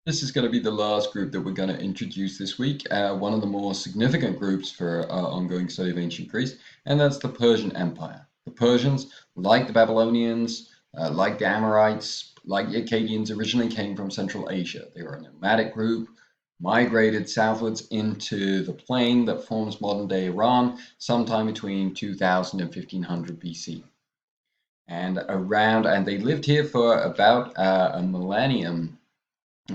This is going to be the last group that we're going to introduce this week, one of the more significant groups for our ongoing study of ancient Greece, and that's the Persian Empire. The Persians, like the Babylonians, like the Amorites, like the Akkadians, originally came from Central Asia. They were a nomadic group, migrated southwards into the plain that forms modern-day Iran sometime between 2000 and 1500 BC. And they lived here for about a millennium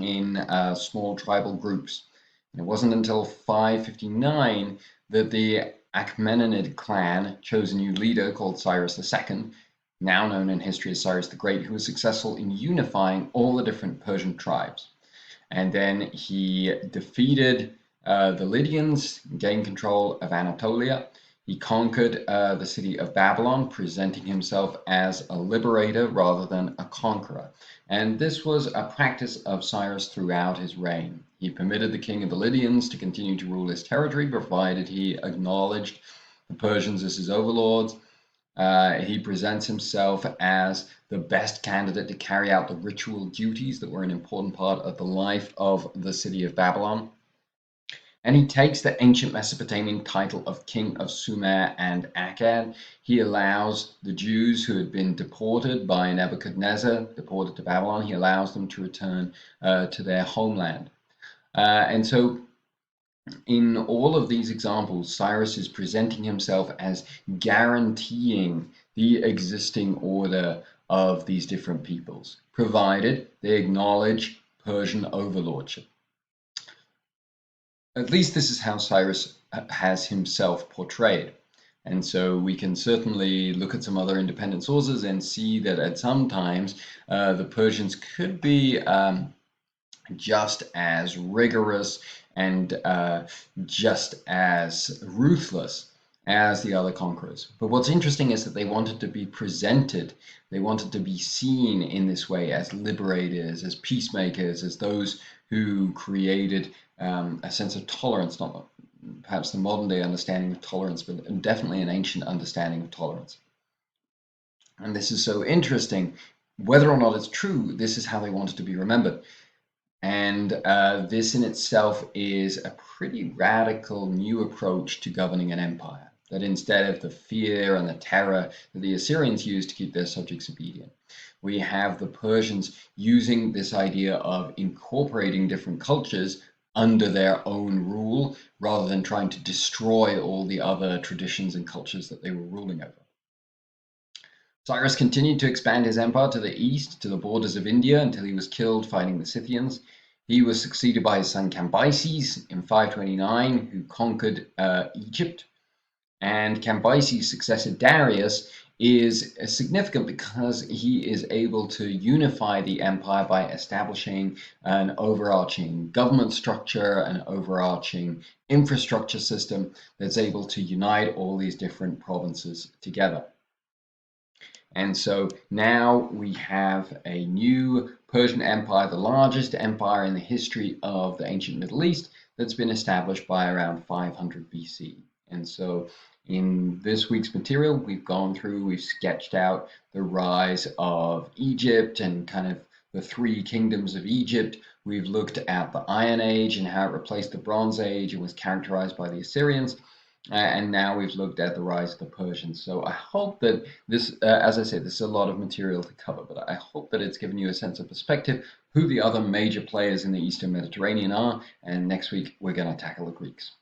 in small tribal groups. And it wasn't until 559 that the Achaemenid clan chose a new leader called Cyrus II, now known in history as Cyrus the Great, who was successful in unifying all the different Persian tribes. And then he defeated the Lydians, gained control of Anatolia. He conquered the city of Babylon, presenting himself as a liberator rather than a conqueror. And this was a practice of Cyrus throughout his reign. He permitted the king of the Lydians to continue to rule his territory, provided he acknowledged the Persians as his overlords. He presents himself as the best candidate to carry out the ritual duties that were an important part of the life of the city of Babylon. And he takes the ancient Mesopotamian title of King of Sumer and Akkad. He allows the Jews who had been deported by Nebuchadnezzar, deported to Babylon, he allows them to return to their homeland. And so in all of these examples, Cyrus is presenting himself as guaranteeing the existing order of these different peoples, provided they acknowledge Persian overlordship. At least this is how Cyrus has himself portrayed. And so we can certainly look at some other independent sources and see that at some times the Persians could be just as rigorous and just as ruthless as the other conquerors. But what's interesting is that they wanted to be presented, they wanted to be seen in this way as liberators, as peacemakers, as those who created a sense of tolerance, not perhaps the modern day understanding of tolerance, but definitely an ancient understanding of tolerance. And this is so interesting. Whether or not it's true, this is how they wanted to be remembered. And this in itself is a pretty radical new approach to governing an empire, that instead of the fear and the terror that the Assyrians used to keep their subjects obedient, we have the Persians using this idea of incorporating different cultures under their own rule rather than trying to destroy all the other traditions and cultures that they were ruling over. Cyrus continued to expand his empire to the east, to the borders of India, until he was killed fighting the Scythians. He was succeeded by his son Cambyses in 529, who conquered Egypt. And Cambyses' successor Darius is significant because he is able to unify the empire by establishing an overarching government structure, an overarching infrastructure system that's able to unite all these different provinces together. And so now we have a new Persian Empire, the largest empire in the history of the ancient Middle East, that's been established by around 500 BC. And so in this week's material, we've sketched out the rise of Egypt and kind of the three kingdoms of Egypt. We've looked at the Iron Age and how it replaced the Bronze Age and was characterized by the Assyrians. And now we've looked at the rise of the Persians. So I hope that this, as I said, this is a lot of material to cover, but I hope that it's given you a sense of perspective, who the other major players in the Eastern Mediterranean are. And next week, we're going to tackle the Greeks.